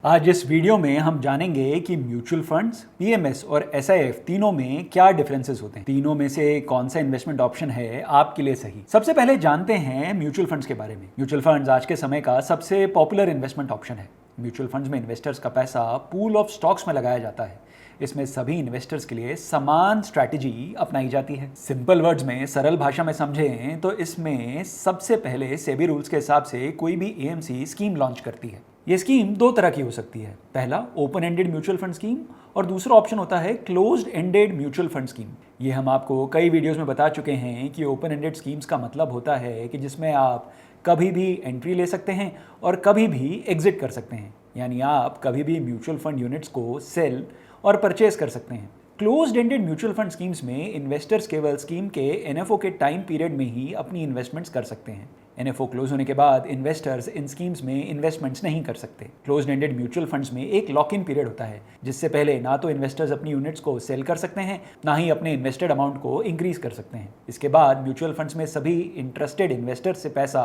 आज इस वीडियो में हम जानेंगे कि म्यूचुअल फंड्स, पीएमएस और एसआईएफ तीनों में क्या डिफरेंसेस होते हैं। तीनों में से कौन सा इन्वेस्टमेंट ऑप्शन है आपके लिए सही। सबसे पहले जानते हैं म्यूचुअल फंड्स के बारे में। म्यूचुअल फंड्स आज के समय का सबसे पॉपुलर इन्वेस्टमेंट ऑप्शन है। म्यूचुअल फंड्स में इन्वेस्टर्स का पैसा पूल ऑफ स्टॉक्स में लगाया जाता है। इसमें सभी इन्वेस्टर्स के लिए समान स्ट्रैटेजी अपनाई जाती है। सिंपल वर्ड्स में, सरल भाषा में समझें तो इसमें सबसे पहले सेबी रूल्स के हिसाब से कोई भी एएमसी स्कीम लॉन्च करती है। ये स्कीम दो तरह की हो सकती है। पहला open ended mutual fund scheme और दूसरा ऑप्शन होता है closed ended mutual fund scheme. ये हम आपको कई वीडियोस में बता चुके हैं कि ओपन एंडेड स्कीम्स का मतलब होता है कि जिसमें आप कभी भी एंट्री ले सकते हैं और कभी भी एग्जिट कर सकते हैं, यानी आप कभी भी म्यूचुअल फंड यूनिट्स को सेल और परचेज कर सकते हैं। Closed ended mutual fund schemes में इन्वेस्टर्स केवल स्कीम के एनएफओ के टाइम पीरियड में ही अपनी इन्वेस्टमेंट्स कर सकते हैं। एनएफओ क्लोज होने के बाद इन्वेस्टर्स इन स्कीम्स में इन्वेस्टमेंट्स नहीं कर सकते। क्लोज्ड एंडेड म्यूचुअल फंड्स में एक लॉक इन पीरियड होता है, जिससे पहले ना तो इन्वेस्टर्स अपनी यूनिट्स को सेल कर सकते हैं, ना ही अपने इन्वेस्टेड अमाउंट को इंक्रीज कर सकते हैं। इसके बाद म्यूचुअल फंड्स में सभी इंटरेस्टेड इन्वेस्टर्स से पैसा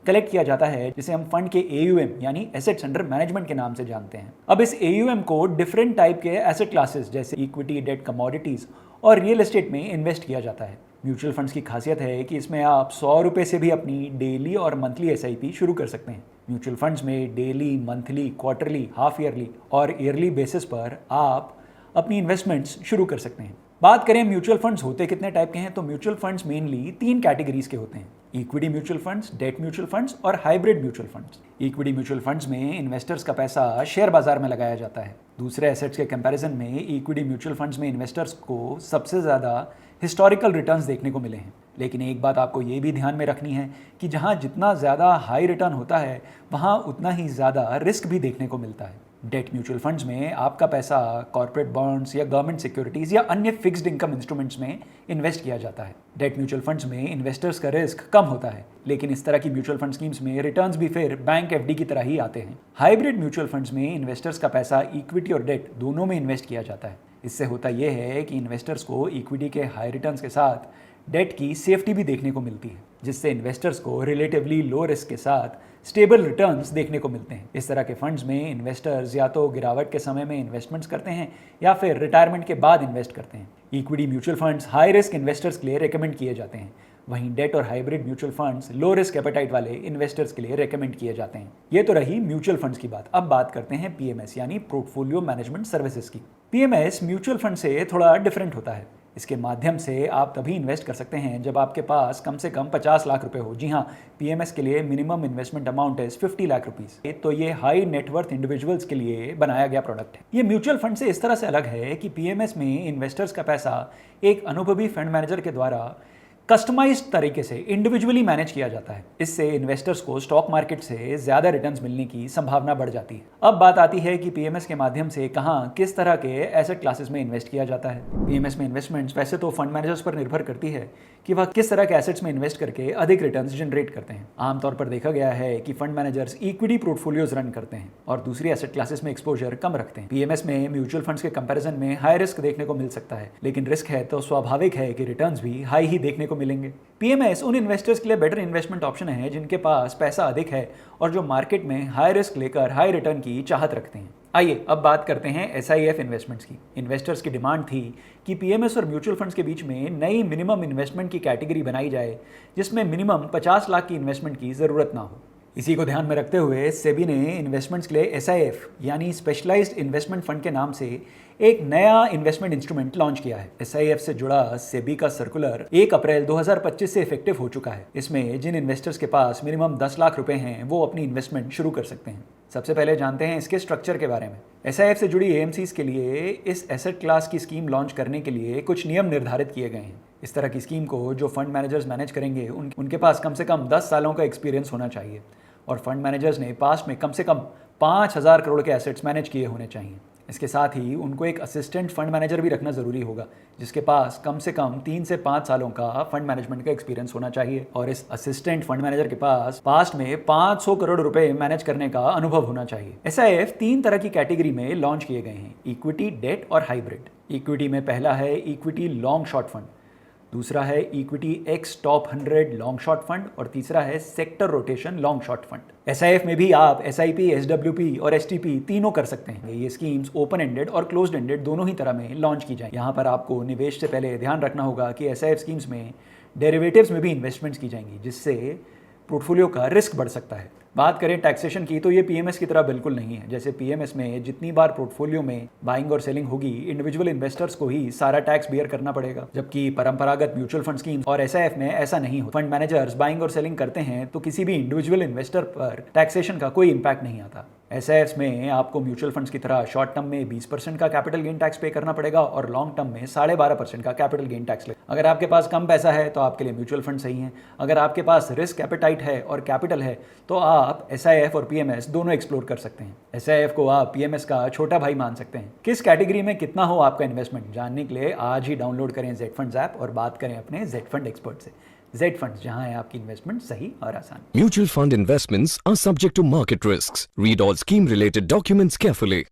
कलेक्ट किया जाता है, जिसे हम फंड के एयूएम यानी एसेट्स अंडर मैनेजमेंट के नाम से जानते हैं। अब इस एयूएम को डिफरेंट टाइप के एसेट क्लासेस जैसे इक्विटी, डेट, कमोडिटीज और रियल एस्टेट में इन्वेस्ट किया जाता है। म्यूचुअल फंड्स की खासियत है कि इसमें आप 100 रुपये से भी अपनी डेली और मंथली एसआईपी शुरू कर सकते हैं। म्यूचुअल फंड्स में daily, monthly, quarterly, half yearly और ईयरली बेसिस पर आप अपनी इन्वेस्टमेंट्स शुरू कर सकते हैं। बात करें म्यूचुअल फंड्स होते कितने टाइप के हैं, तो म्यूचुअल फंड्स मेनली 3 कैटेगरीज के होते हैं: equity mutual funds, debt mutual funds और hybrid mutual funds. Equity mutual funds में इन्वेस्टर्स का पैसा शेयर बाजार में लगाया जाता है। दूसरे एसेट्स के कंपैरिजन में इक्विटी म्यूचुअल फंड्स में इन्वेस्टर्स को सबसे ज़्यादा हिस्टोरिकल रिटर्न्स देखने को मिले हैं। लेकिन एक बात आपको ये भी ध्यान में रखनी है कि जहाँ जितना ज़्यादा हाई रिटर्न होता है, वहाँ उतना ही ज़्यादा रिस्क भी देखने को मिलता है। डेट म्यूचुअल फंड्स में आपका पैसा कॉर्पोरेट बॉन्ड्स या गवर्नमेंट सिक्योरिटीज़ या अन्य फिक्स्ड इनकम इंस्ट्रूमेंट्स में इन्वेस्ट किया जाता है। डेट म्यूचुअल फंड्स में इन्वेस्टर्स का रिस्क कम होता है, लेकिन इस तरह की म्यूचुअल फंड स्कीम्स में रिटर्न्स भी फिर बैंक एफडी की तरह ही आते हैं। हाइब्रिड म्यूचुअल फंड्स में इन्वेस्टर्स का पैसा इक्विटी और डेट दोनों में इन्वेस्ट किया जाता है। इससे होता यह है कि इन्वेस्टर्स को इक्विटी के हाई रिटर्न्स के साथ डेट की सेफ्टी भी देखने को मिलती है, जिससे इन्वेस्टर्स को रिलेटिवली लो रिस्क के साथ स्टेबल रिटर्न्स देखने को मिलते हैं। इस तरह के फंड्स में इन्वेस्टर्स या तो गिरावट के समय में इन्वेस्टमेंट्स करते हैं या फिर रिटायरमेंट के बाद इन्वेस्ट करते हैं। Equity mutual funds high risk investors के लिए रेकमेंड किए जाते हैं, वहीं डेट और hybrid mutual funds low risk appetite वाले इन्वेस्टर्स के लिए रेकमेंड किए जाते हैं। ये तो रही म्यूचुअल फंड्स की बात। अब बात करते हैं पीएमएस यानी पोर्टफोलियो मैनेजमेंट सर्विसेज की। पीएमएस म्यूचुअल फंड से थोड़ा डिफरेंट होता है। इसके माध्यम से आप तभी इन्वेस्ट कर सकते हैं जब आपके पास कम से कम 50 लाख रुपए हो। जी हाँ, पीएमएस के लिए मिनिमम इन्वेस्टमेंट अमाउंट है 50 लाख रुपीस। तो ये हाई नेटवर्थ इंडिविजुअल्स के लिए बनाया गया प्रोडक्ट है। ये म्यूचुअल फंड से इस तरह से अलग है कि पीएमएस में इन्वेस्टर्स का पैसा एक अनुभवी फंड मैनेजर के द्वारा कस्टमाइज्ड तरीके से इंडिविजुअली मैनेज किया जाता है। इससे इन्वेस्टर्स को स्टॉक मार्केट से ज्यादा रिटर्न्स मिलने की संभावना बढ़ जाती है। अब बात आती है कि पीएमएस के माध्यम से कहां किस तरह के एसेट क्लासेस में इन्वेस्ट किया जाता है। पीएमएस में इन्वेस्टमेंट्स वैसे तो फंड मैनेजर्स पर निर्भर करती है कि वह किस तरह के एसेट्स में इन्वेस्ट करके अधिक रिटर्न्स जनरेट करते हैं। आमतौर पर देखा गया है कि fund managers equity portfolios run करते हैं और दूसरी एसेट क्लासेस में एक्सपोजर कम रखते हैं। पीएमएस में म्यूचुअल फंड्स के कंपैरिजन में हाई रिस्क देखने को मिल सकता है, लेकिन रिस्क है तो स्वाभाविक है कि रिटर्न्स भी हाई ही देखने को मिलेंगे। पीएमएस उन इन्वेस्टर्स के लिए बेटर इन्वेस्टमेंट ऑप्शन है जिनके पास पैसा अधिक है और जो मार्केट में हाई रिस्क लेकर हाई रिटर्न की चाहत रखते हैं। आइए अब बात करते हैं एसआईएफ इन्वेस्टमेंट्स की। इन्वेस्टर्स की डिमांड थी कि पीएमएस और म्यूचुअल फंड्स के बीच में नई मिनिमम इन्वेस्टमेंट की कैटेगरी बनाई जाए, जिसमें मिनिमम 50 लाख की इन्वेस्टमेंट की जरूरत ना हो। इसी को ध्यान में रखते हुए सेबी ने इन्वेस्टमेंट्स के लिए एसआईएफ यानी स्पेशलाइज्ड इन्वेस्टमेंट फंड के नाम से एक नया इन्वेस्टमेंट इंस्ट्रूमेंट लॉन्च किया है। एसआईएफ से जुड़ा सेबी का सर्कुलर 1 अप्रैल 2025 से इफेक्टिव हो चुका है। इसमें जिन इन्वेस्टर्स के पास मिनिमम 10 लाख रुपए हैं, वो अपनी इन्वेस्टमेंट शुरू कर सकते हैं। सबसे पहले जानते हैं इसके स्ट्रक्चर के बारे में। एसआईएफ से जुड़ी एएमसीज के लिए इस एसेट क्लास की स्कीम लॉन्च करने के लिए कुछ नियम निर्धारित किए गए हैं। इस तरह की स्कीम को जो फंड मैनेजर्स मैनेज करेंगे उनके पास कम से कम 10 सालों का एक्सपीरियंस होना चाहिए और फंड मैनेजर्स ने पास्ट में कम से कम 5,000 करोड़ के एसेट्स मैनेज किए होने चाहिए। इसके साथ ही उनको एक असिस्टेंट फंड मैनेजर भी रखना जरूरी होगा, जिसके पास कम से कम 3 से 5 सालों का फंड मैनेजमेंट का एक्सपीरियंस होना चाहिए और इस असिस्टेंट फंड मैनेजर के पास पास्ट में 500 करोड़ रुपए मैनेज करने का अनुभव होना चाहिए। एसआईएफ 3 तरह की कैटेगरी में लॉन्च किए गए हैं: इक्विटी, डेट और हाइब्रिड। इक्विटी में पहला है इक्विटी लॉन्ग शॉर्ट फंड, दूसरा है equity x top 100 long short fund और तीसरा है sector rotation long short fund. SIF में भी आप एसआईपी, एसडब्ल्यूपी और एसटीपी तीनों कर सकते हैं। ये स्कीम्स ओपन एंडेड और क्लोज्ड एंडेड दोनों ही तरह में लॉन्च की जाए। यहाँ पर आपको निवेश से पहले ध्यान रखना होगा कि एसआईएफ स्कीम्स में डेरिवेटिव्स में भी इन्वेस्टमेंट्स की जाएंगी, जिससे पोर्टफोलियो का रिस्क बढ़ सकता है। बात करें टैक्सेशन की तो ये पीएमएस की तरह बिल्कुल नहीं है। जैसे पीएमएस में जितनी बार पोर्टफोलियो में बाइंग और सेलिंग होगी, इंडिविजुअल इन्वेस्टर्स को ही सारा टैक्स बियर करना पड़ेगा, जबकि परंपरागत म्यूचुअल फंड स्कीम्स और एसआईएफ में ऐसा नहीं होता। फंड मैनेजर्स बाइंग और सेलिंग करते हैं तो किसी भी इंडिविजुअल इन्वेस्टर पर टैक्सेशन का कोई इंपैक्ट नहीं आता। एसआईएफ्स में आपको म्यूचुअल फंड्स की तरह शॉर्ट टर्म में 20% का कैपिटल गेन टैक्स पे करना पड़ेगा और लॉन्ग टर्म में 12.5% का कैपिटल गेन टैक्स ले। अगर आपके पास कम पैसा है तो आपके लिए म्यूचुअल फंड सही है। अगर आपके पास रिस्क एपेटाइट है और कैपिटल है तो आप एसआईएफ और पीएमएस दोनों एक्सप्लोर कर सकते हैं। एसआईएफ को आप पीएमएस का छोटा भाई मान सकते हैं। किस कैटेगरी में कितना हो आपका इन्वेस्टमेंट जानने के लिए आज ही डाउनलोड करें जेड फंड्स ऐप और बात करें अपने जेड फंड एक्सपर्ट से। जेड फंड्स, जहां है आपकी इन्वेस्टमेंट सही और आसान। Mutual fund investments are subject to market risks. Read all scheme related documents carefully.